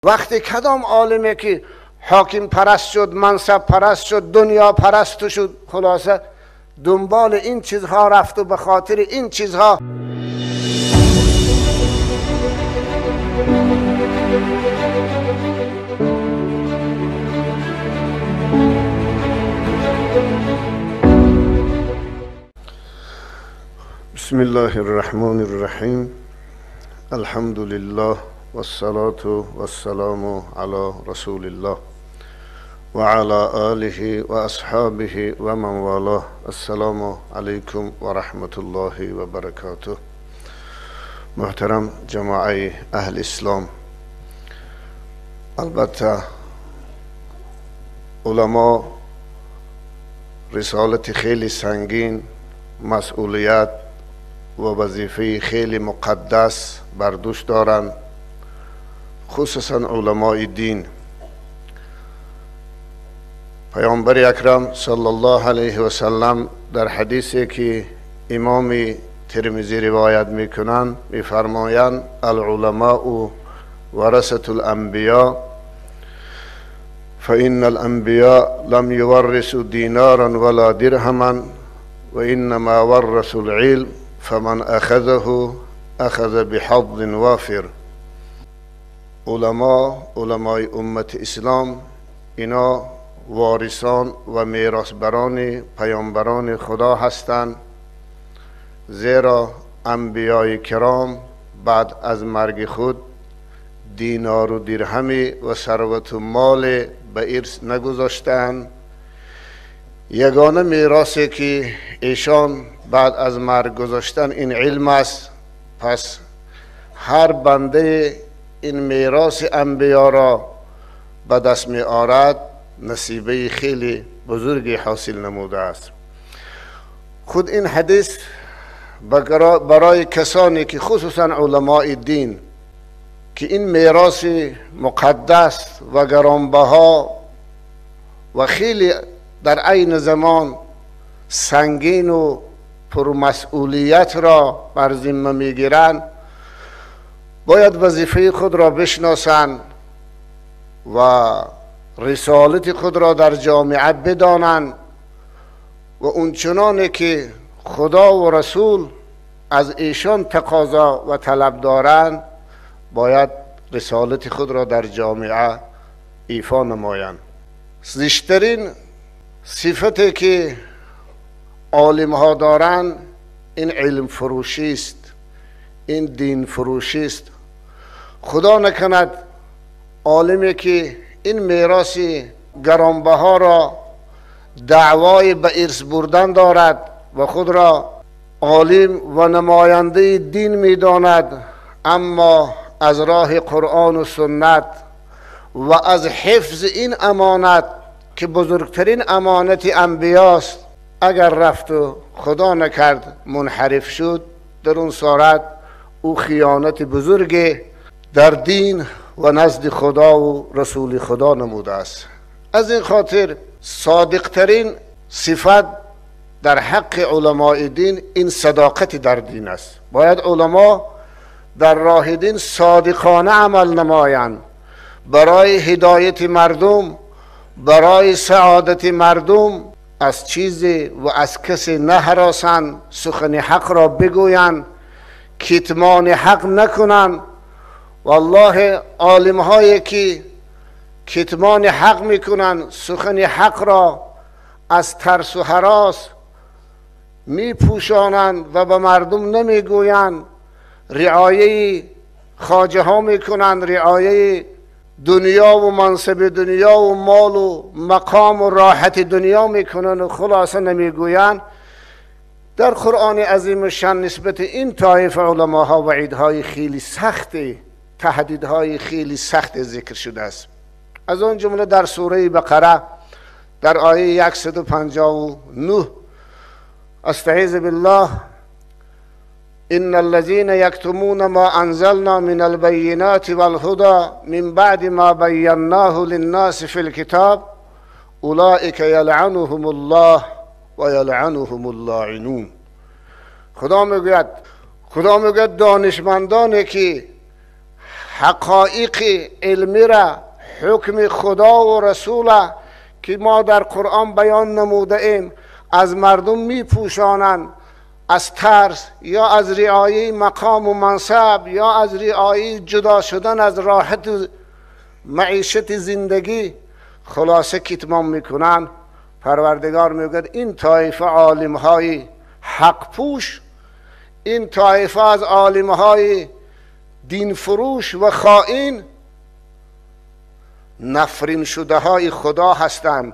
وقتی کدام عالمه که حاکم پرست شد، منصب پرست شد، دنیا پرست شد، خلاصه دنبال این چیزها رفت و به خاطر این چیزها بسم الله الرحمن الرحیم. الحمد لله والصلاة والسلام على رسول الله و علی آله و اصحابه و من والاه. السلام علیکم و رحمت الله و برکاته. محترم جماعه اهل اسلام، البته علما رسالت خیلی سنگین، مسئولیت و وظیفه خیلی مقدس بر دوش دارند، خصوصا علمای دین. پیامبر اکرم صلی الله علیه و سلم در حدیثی که امام ترمذی روایت میکنند میفرمایند العلماء ورثة الانبیاء فإن الانبیاء لم یورثوا دینارا ولا درهما و انما ورثوا العلم فمن اخذه اخذ بحظ وافر. علمای امت اسلام اینا وارثان و میراثبران پیامبران خدا هستند، زیرا انبیای کرام بعد از مرگ خود دینار و درهمی و ثروت و مال به ارث نگذاشتند. یگانه میراثی که ایشان بعد از مرگ گذاشتن این علم است. پس هر بنده این میراث انبیا را به دست می آورد نصیبه خیلی بزرگی حاصل نموده است. خود این حدیث برای کسانی که خصوصا علماء دین که این میراث مقدس و گرانبها و خیلی در عین زمان سنگین و پرمسئولیت را بر ذمه میگیرند، باید وظیفه خود را بشناسند و رسالت خود را در جامعه بدانند و اونچنانی که خدا و رسول از ایشان تقاضا و طلب دارند باید رسالت خود را در جامعه ایفا نمایند. زشترین صفتی که عالم ها دارند این علم فروشی است، این دین فروشی است. خدا نکند عالمی که این میراث گرانبها را دعوای به ارث بردن دارد و خود را عالم و نماینده دین میداند، اما از راه قرآن و سنت و از حفظ این امانت که بزرگترین امانت انبیاست اگر رفت و خدا نکرد منحرف شد، در اون صورت او خیانت بزرگ در دین و نزد خدا و رسول خدا نموده است. از این خاطر صادقترین صفت در حق علماء دین این صداقت در دین است. باید علما در راه دین صادقانه عمل نمایند، برای هدایت مردم، برای سعادت مردم از چیزی و از کسی نهراسند، سخن حق را بگویند، کتمان حق نکنند. والله عالم هایی که کتمان حق میکنند، سخن حق را از ترس و هراس میپوشانند و به مردم نمیگویند، رعایه خواجه ها میکنند، رعایه دنیا و منصب دنیا و مال و مقام و راحت دنیا میکنند و خلاصه نمیگویند. در قرآن عظیم شان نسبت این طایفه علماها وعیدهای خیلی سختی، تهدیدهای خیلی سخت ذکر شده است. از آن جمله در سوره بقره در آیه 159 استعیذ بالله ان الذين يكتمون ما انزلنا من البينات والهدى من بعد ما بيناه للناس في الكتاب اولئك يلعنهم الله و یلعنهم اللاعنون. خدا میگوید دانشمندانی که حقایق علمی را، حکم خدا و رسول که ما در قرآن بیان نموده ایم از مردم می پوشانند، از ترس یا از رعایه مقام و منصب یا از رعایه جدا شدن از راحت معیشت زندگی خلاصه کتمان میکنن. پروردگار میگوید این طایفه عالم های حق پوش، این طایفه از عالم های دین فروش و خائن نفرین شده های خدا هستند.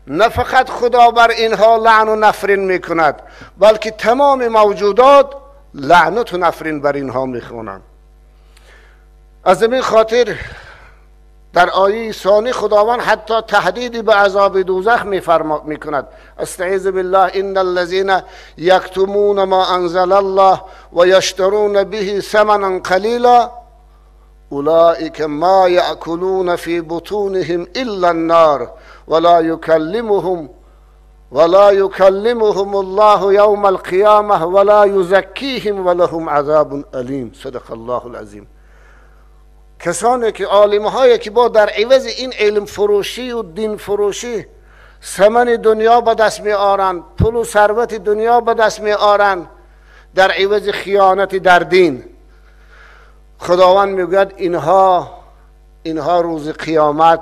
نه فقط خدا بر اینها لعن و نفرین میکند، بلکه تمام موجودات لعنت و نفرین بر اینها میخونند. از این خاطر در آیه ثانی خداوند حتی تهدیدی به عذاب دوزخ میکند. استعیذ بالله ان الذين یکتمون ما انزل الله و یشترون به ثمنا قلیلا اولئک ما یأکلون فی بطونهم الا النار ولا یکلمهم الله یوم القیامه ولا یزکیهم ولهم عذاب علیم. صدق الله العظیم. کسانی که عالم‌هایی که با در عوض این علم فروشی و دین فروشی ثمن دنیا به دست می آرند، پول و ثروت دنیا به دست می آرند در عوض خیانت در دین، خداوند میگوید اینها روز قیامت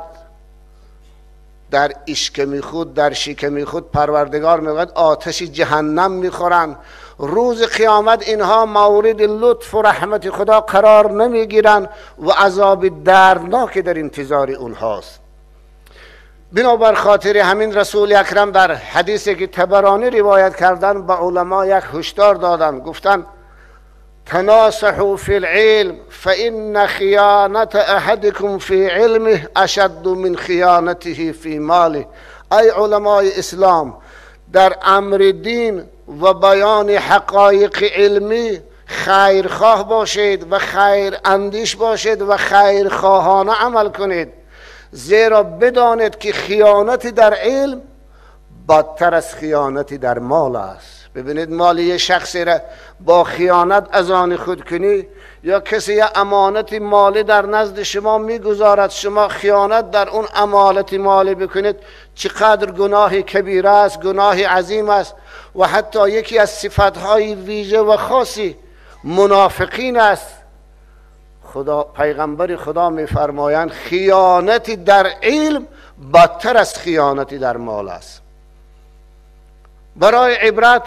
در اشکمی خود، در شکمی خود پروردگار میگوید آتش جهنم میخورند. روز قیامت اینها مورد لطف و رحمت خدا قرار نمیگیرند و عذاب دردناک در انتظار اونهاست. بنابر خاطر همین رسول اکرم در حدیثی که طبرانی روایت کردن به علما یک هشدار دادن، گفتن تناصحوا فی العلم فإن خیانت احدکم فی علمه اشد من خیانته فی ماله. ای علمای اسلام، در امر دین و بیان حقایق علمی خیرخواه باشید و خیر اندیش باشید و خیرخواهانه عمل کنید، زیرا بدانید که خیانت در علم بدتر از خیانت در مال است. ببینید مال یه شخصی را با خیانت از آن خود کنی، یا کسی یه امانت مالی در نزد شما میگذارد، شما خیانت در اون امانت مالی بکنید، چقدر گناه کبیر است، گناه عظیم است. و حتی یکی از صفتهای ویژه و خاصی منافقین است. پیغمبر خدا میفرمایند خیانت در علم بدتر از خیانت در مال است. برای عبرت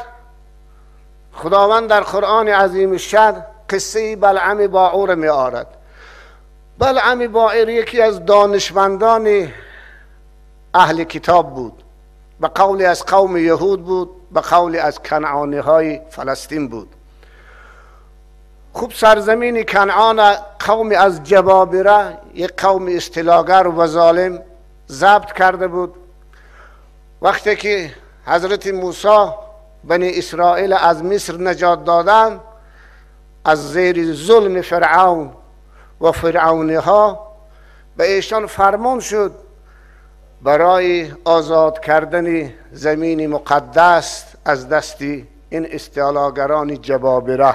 خداوند در قرآن عظیم الشأن قصه بلعم باعور می آورد. بلعم باعور یکی از دانشمندان اهل کتاب بود، به قولی از قوم یهود بود، به قولی از کنعانی های فلسطین بود. خوب سرزمین کنعان قوم از جبابره، یک قوم استیلاگر و ظالم ضبط کرده بود. وقتی که حضرت موسی بنی اسرائیل از مصر نجات دادن، از زیر ظلم فرعون و فرعونی ها به ایشان فرمان شد برای آزاد کردن زمین مقدس از دست این استعلاگران جبابره.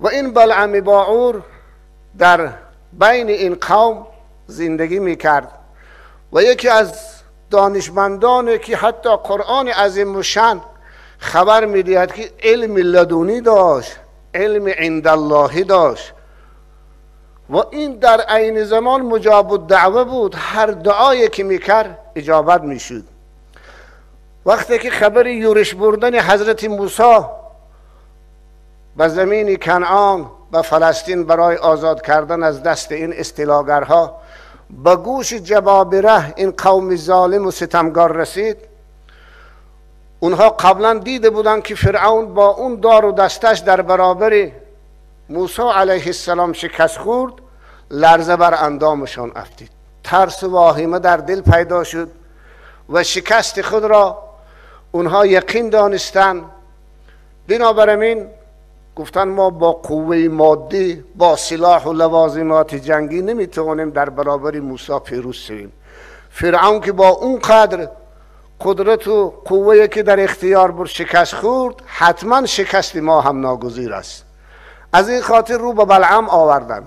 و این بلعم باعور در بین این قوم زندگی میکرد و یکی از دانشمندانی که حتی قرآن عظیم و شأن خبر میدهد که علم لدونی داشت، علم عند الله داشت و این در عین زمان مجاب الدعوه بود، هر دعایی که میکرد اجابت میشد. وقتی که خبر یورش بردن حضرت موسی به زمین کنعان به فلسطین برای آزاد کردن از دست این استیلاگرها به گوش جبابره، این قوم ظالم و ستمگار رسید، اونها قبلا دیده بودند که فرعون با اون دار و دستش در برابر موسی علیه السلام شکست خورد، لرزه بر اندامشان افتید، ترس و واهمه در دل پیدا شد و شکست خود را اونها یقین دانستند. بنابراین گفتن ما با قوه مادی، با سلاح و لوازمات جنگی نمیتوانیم در برابر موسی پیروز شویم. فرعون که با اون قدر قدرت و قوه که در اختیار بود شکست خورد، حتما شکست ما هم ناگزیر است. از این خاطر رو به بلعام آوردن.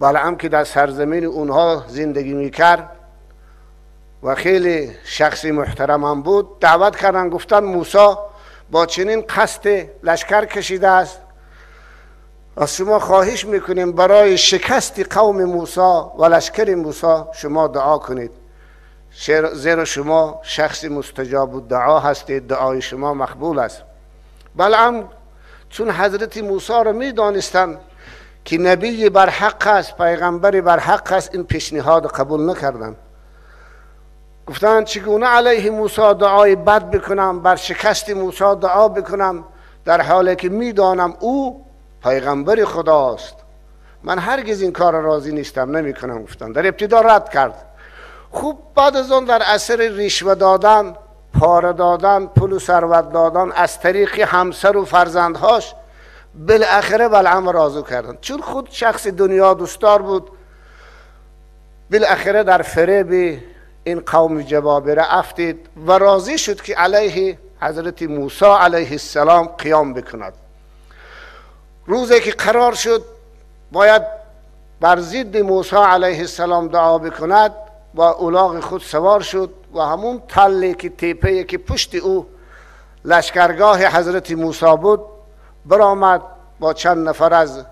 بلعام که در سرزمین اونها زندگی میکرد و خیلی شخصی محترم هم بود، دعوت کردن، گفتن موسی با چنین قصد لشکر کشیده است، از شما خواهش میکنیم برای شکست قوم موسی و لشکر موسی شما دعا کنید، زیرا شما شخص مستجاب الدعا هستید، دعای شما مقبول است. بلعام چون حضرت موسی را میدانستند که نبی بر حق است، پیغمبر بر حق است، این پیشنهاد قبول نکردند. گفتند چگونه علیه موسی دعای بد بکنم، بر شکست موسی دعا بکنم، در حالی که میدانم او پیغمبر خداست. من هرگز این کار راضی نیستم، نمیکنم. گفتند. در ابتدا رد کرد. خوب بعد از آن در اثر رشوه دادن، پاره دادن، پول و ثروت دادن از طریق همسر و فرزندهاش، بالاخره بلعام راضی کردن. چون خود شخص دنیا دوستدار بود، بالاخره در فریب این قوم جبابره افتید و راضی شد که علیه حضرت موسی علیه السلام قیام بکند. روزی که قرار شد باید بر ضد موسی علیه السلام دعا بکند، با الاغ خود سوار شد و همون تله که تیپه که پشت او لشکرگاه حضرت موسی بود برآمد، با چند نفر از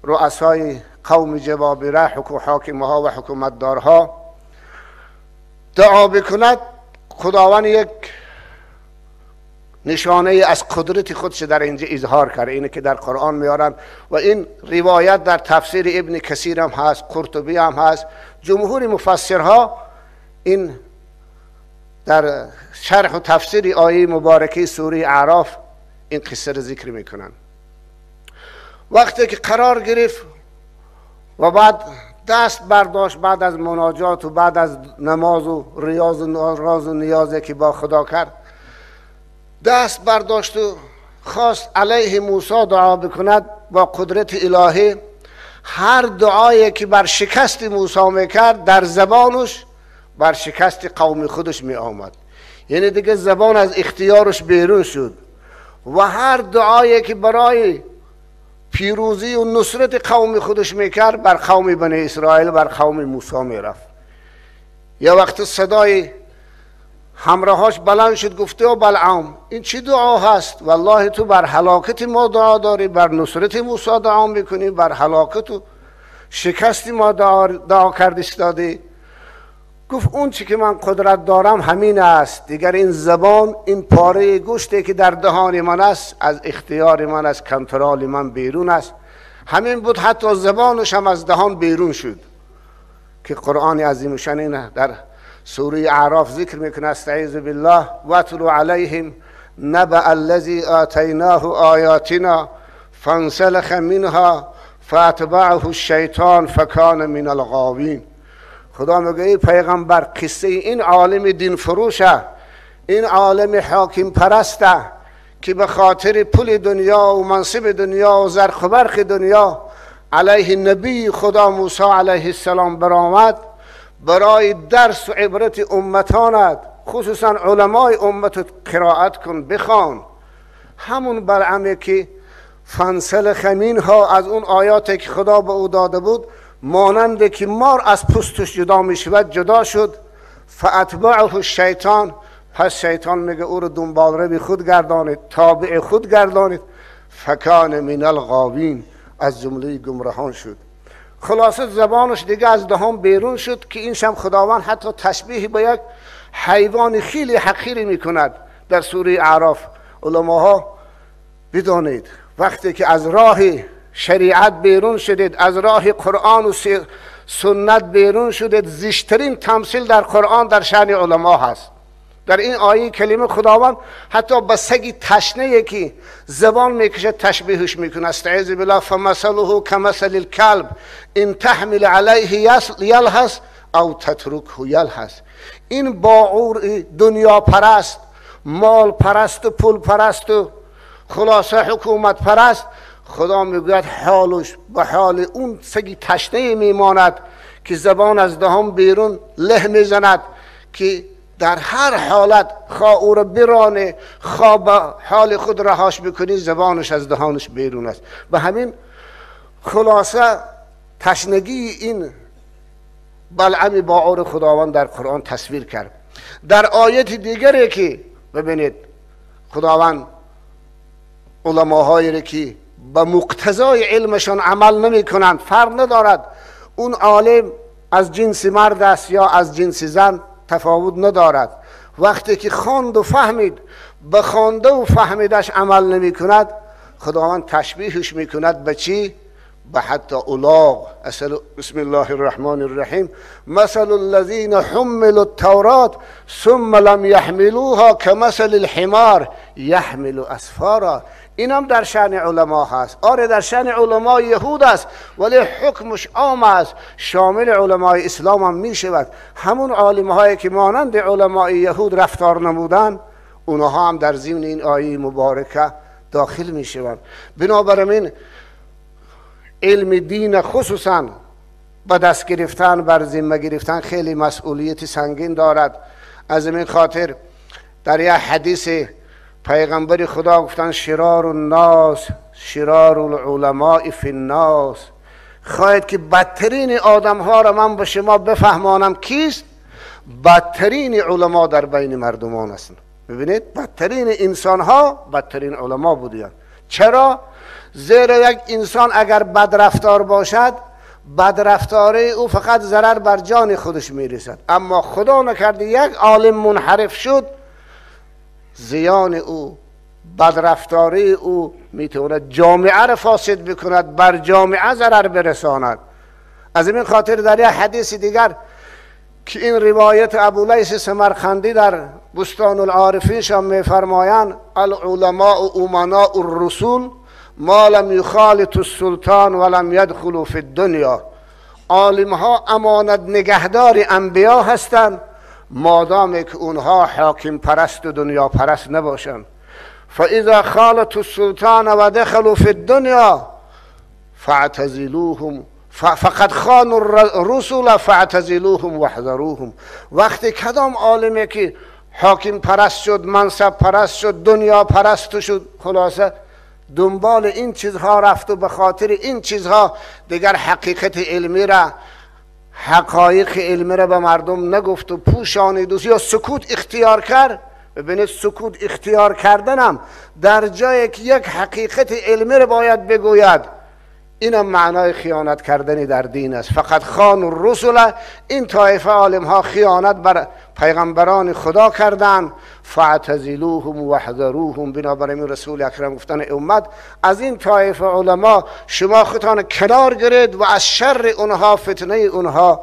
رؤسای قوم جبابره، حاکمها و حکومتدارها دعا بکند. خداوند یک نشانه از قدرت خودش در اینجا اظهار کرده، اینه که در قرآن میارن و این روایت در تفسیر ابن کثیر هم هست، قرطبی هم هست، جمهور مفسرها این در شرح و تفسیر آیه مبارکه سوره اعراف این قصه را ذکر میکنن. وقتی که قرار گرفت و بعد دست برداشت، بعد از مناجات و بعد از نماز و ریاض و راز و نیازی که با خدا کرد، دست برداشت و خواست علیه موسی دعا بکند. با قدرت الهی هر دعایی که بر شکست موسی میکرد در زبانش بر شکست قوم خودش می آمد، یعنی دیگه زبان از اختیارش بیرون شد و هر دعایی که برای پیروزی و نصرت قوم خودش میکرد بر قوم بنی اسرائیل، بر قوم موسی میرفت. یا وقت صدای همراهاش بلند شد، گفته و بلعام این چی دعا هست؟ والله تو بر هلاکت ما دعا داری، بر نصرت موسی دعا میکنی، بر هلاکت و شکست ما دعا کرد استادی. گفت اون چی که من قدرت دارم همین است، دیگر این زبان، این پاره گوشتی که در دهان من است از اختیار من، از کنترل من بیرون است. همین بود، حتی زبانش هم از دهان بیرون شد که قرآن عظیم شان در سوره اعراف ذکر میکنه. استعیذ بالله واتلو علیهم نبأ الذی آتیناه آیاتنا فانسلخ منها فاتبعه الشیطان فکان من الغاوین. خدا میگه ای پیغمبر قصه این عالم دین فروشه، این عالم حاکم پرسته که به خاطر پول دنیا و منصب دنیا و زرق و برق دنیا علیه نبی خدا موسی علیه السلام برآمد برای درس و عبرت امتانت، خصوصا علمای امت قرائت کن، بخوان. همون بلعمه که فانسلخ منها از اون آیاتی که خدا به او داده بود، مانند که مار از پوستش جدا می شود جدا شد. فاتبعه الشیطان، پس شیطان میگه او رو دنبال رو خود گردانید، تابع خود گردانید. فکان من الغاوین، از جمله گمراهان شد. خلاصه زبانش دیگه از دهان بیرون شد که این شم خداوند حتی تشبیه به یک حیوان خیلی حقیری میکند در سوره اعراف. علماها بدانید وقتی که از راه شریعت بیرون شدید، از راه قرآن و سنت بیرون شدید، زشترین تمثیل در قرآن در شأن علما هست. در این آیه کلمه خداوند حتی به سگی تشنه که زبان میکشه تشبیهش میکنه. استعیذ بالله فمثله کمثل الکلب ان تحمل علیه یلهث او تترکه یلهث. این باعور دنیا پرست، مال پرست و پول پرست و خلاصه حکومت پرست، خدا میگوید حالش به حال اون سگی تشنه میماند که زبان از دهان بیرون له میزند، که در هر حالت خواه او را برانه، خواه به حال خود رهاش بکنی، زبانش از دهانش بیرون است. به همین خلاصه تشنگی این بلعم باعور خداوند در قرآن تصویر کرد. در آیت دیگری که ببینید خداوند علماهایی را که به مقتضای علمشان عمل نمی کنند، فرق ندارد اون عالم از جنس مرد است یا از جنس زن، تفاوت ندارد، وقتی که خواند و فهمید به خوانده و فهمیدش عمل نمی کند، خداوند تشبیهش می کند به چی؟ به حتی اولاغ. بسم الله الرحمن الرحیم مثل الذین حملوا التوراة ثم لم يحملوها كمثل الحمار يحمل اسفارا. این هم در شأن علما هست. آره در شأن علمای یهود است، ولی حکمش عام است، شامل علمای اسلام هم می شود. همون عالمهایی که مانند علمای یهود رفتار نمودن، اونها هم در ضمن این آیه مبارکه داخل می شوند. بنابراین علم دین خصوصا با دست گرفتن، بر ذمه گرفتن خیلی مسئولیت سنگین دارد. از این خاطر در یک حدیث پیغمبر خدا گفتن شرار الناس شرار العلماء فی الناس. خواهید که بدترین آدم ها را من به شما بفهمانم کیست؟ بدترین علما در بین مردمان هستند. ببینید بدترین انسان ها بدترین علما بودند. چرا؟ زیرا یک انسان اگر بدرفتار باشد، بدرفتاری او فقط ضرر بر جان خودش میرسد، اما خدا نکرده یک عالم منحرف شد، زیان او، بدرفتاری او میتواند جامعه را فاسد بکند، بر جامعه ضرر برساند. از این خاطر در یک حدیث دیگر که این روایت ابولیث سمرقندی در بستان العارفین شان میفرمایند العلماء امناء الرسول ما لم یخالط السلطان ولم یدخلوا فی الدنیا. عالم ها امانت نگهدار انبیا هستند مادامی که اونها حاکم پرست و دنیا پرست نباشند. فاذا خالط السلطان و دخلوا فی الدنیا فاعتزلوهم فقد خانوا الرسل فاعتزلوهم واحذروهم. وقتی کدام عالمی که حاکم پرست شد، منصب پرست شد، دنیا پرست شد، خلاصه دنبال این چیزها رفت و به خاطر این چیزها دیگر حقیقت علمی را، حقایق علمی را به مردم نگفت و پوشانید یا سکوت اختیار کرد. ببینید سکوت اختیار کردنم در جایی که یک حقیقت علمی را باید بگوید، اینم معنای خیانت کردنی در دین است. فقط خان الرسل، این طایفه عالم ها خیانت بر پیغمبران خدا کردند. فاعتزلوهم واحذروهم. بنابراین رسول اکرم گفتن امت از این طایفه علما شما خودتان کنار گیرید و از شر اونها، فتنه اونها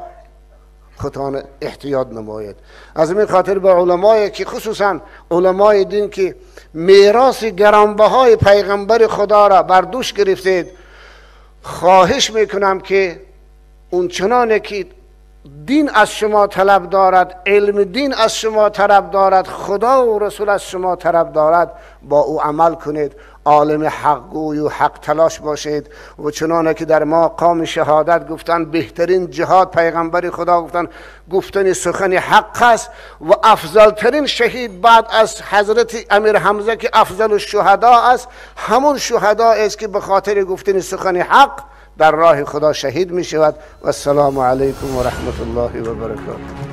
خودتان احتیاط نمایید. از این خاطر به علمایی که خصوصا علمای دین که میراث گرانبهای پیغمبر خدا را بر دوش گرفتید، خواهش میکنم که اون چنانه که دین از شما طلب دارد، علم دین از شما طلب دارد، خدا و رسول از شما طلب دارد، با او عمل کنید، عالم حق گوی و حق تلاش باشید. و چنانه که در مقام شهادت گفتن بهترین جهاد پیغمبر خدا گفتن سخن حق است و افضل ترین شهید بعد از حضرت امیر حمزه که افضل الشهدا است، همون شهدا است که به خاطر گفتن سخن حق در راه خدا شهید می شود. و السلام علیکم و رحمت الله و برکاته.